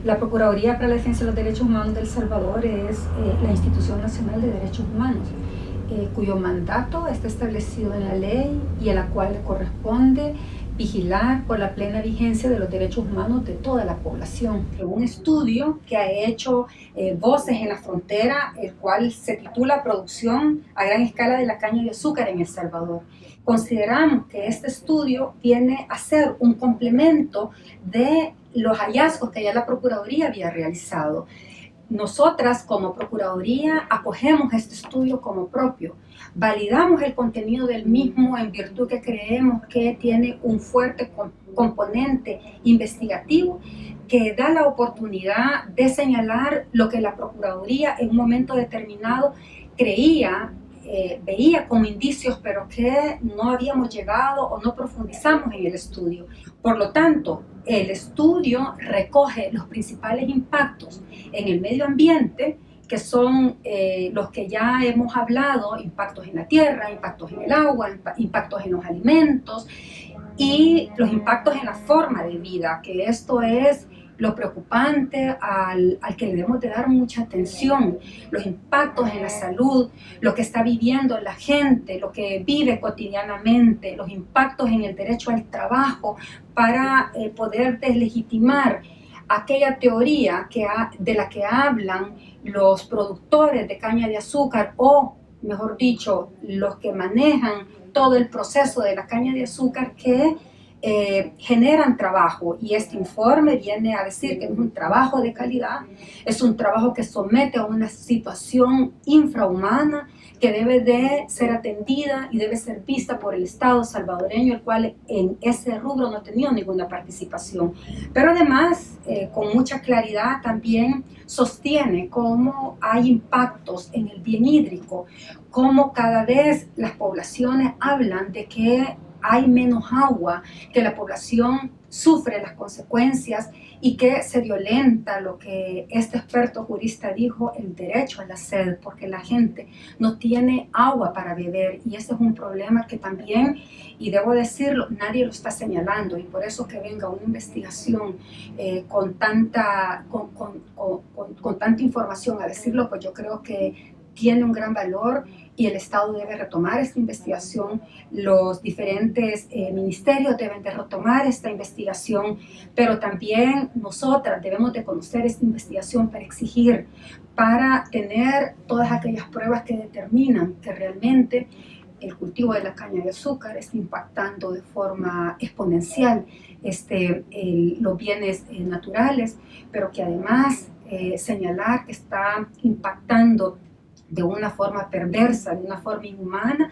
La Procuraduría para la Defensa de los Derechos Humanos de El Salvador es la Institución Nacional de Derechos Humanos, cuyo mandato está establecido en la ley y a la cual le corresponde vigilar por la plena vigencia de los derechos humanos de toda la población. Un estudio que ha hecho Voces en la Frontera, el cual se titula Producción a gran escala de la caña de azúcar en El Salvador. Consideramos que este estudio viene a ser un complemento de los hallazgos que ya la Procuraduría había realizado. Nosotras como Procuraduría acogemos este estudio como propio, validamos el contenido del mismo en virtud que creemos que tiene un fuerte componente investigativo que da la oportunidad de señalar lo que la Procuraduría en un momento determinado creía, veía como indicios, pero que no habíamos llegado o no profundizamos en el estudio. Por lo tanto, el estudio recoge los principales impactos en el medio ambiente, que son los que ya hemos hablado: impactos en la tierra, impactos en el agua, impactos en los alimentos y los impactos en la forma de vida, que esto es lo preocupante al que le debemos de dar mucha atención, los impactos en la salud, lo que está viviendo la gente, lo que vive cotidianamente, los impactos en el derecho al trabajo, para poder deslegitimar aquella teoría de la que hablan los productores de caña de azúcar, o mejor dicho, los que manejan todo el proceso de la caña de azúcar, que generan trabajo. Y este informe viene a decir que es un trabajo de calidad, es un trabajo que somete a una situación infrahumana que debe de ser atendida y debe ser vista por el Estado salvadoreño, el cual en ese rubro no ha tenido ninguna participación. Pero además, con mucha claridad también sostiene cómo hay impactos en el bien hídrico, cómo cada vez las poblaciones hablan de que hay menos agua, que la población sufre las consecuencias y que se violenta lo que este experto jurista dijo: el derecho a la sed, porque la gente no tiene agua para beber. Y ese es un problema que también, y debo decirlo, nadie lo está señalando, y por eso que venga una investigación con tanta información a decirlo, pues yo creo que tiene un gran valor y el Estado debe retomar esta investigación, los diferentes ministerios deben de retomar esta investigación, pero también nosotras debemos de conocer esta investigación para exigir, para tener todas aquellas pruebas que determinan que realmente el cultivo de la caña de azúcar está impactando de forma exponencial los bienes naturales, pero que además señalar que está impactando de una forma perversa, de una forma inhumana,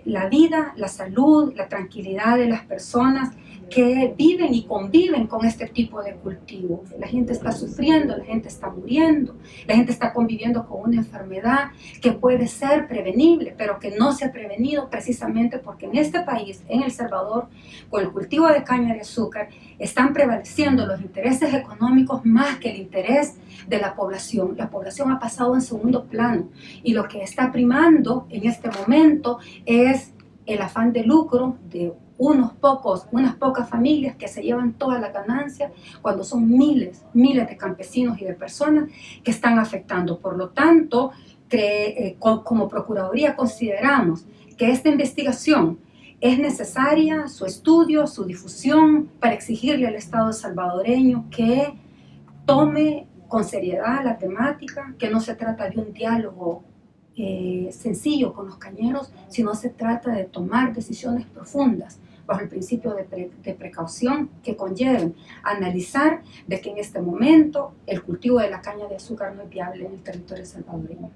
la vida, la salud, la tranquilidad de las personas que viven y conviven con este tipo de cultivo. La gente está sufriendo, la gente está muriendo, la gente está conviviendo con una enfermedad que puede ser prevenible, pero que no se ha prevenido precisamente porque en este país, en El Salvador, con el cultivo de caña de azúcar, están prevaleciendo los intereses económicos más que el interés de la población. La población ha pasado en segundo plano y lo que está primando en este momento es el afán de lucro de unas pocas familias que se llevan toda la ganancia, cuando son miles de campesinos y de personas que están afectando. Por lo tanto, como Procuraduría consideramos que esta investigación es necesaria, su estudio, su difusión, para exigirle al Estado salvadoreño que tome con seriedad la temática, que no se trata de un diálogo sencillo con los cañeros, sino se trata de tomar decisiones profundas bajo el principio de precaución que conlleven analizar de que en este momento el cultivo de la caña de azúcar no es viable en el territorio salvadoreño.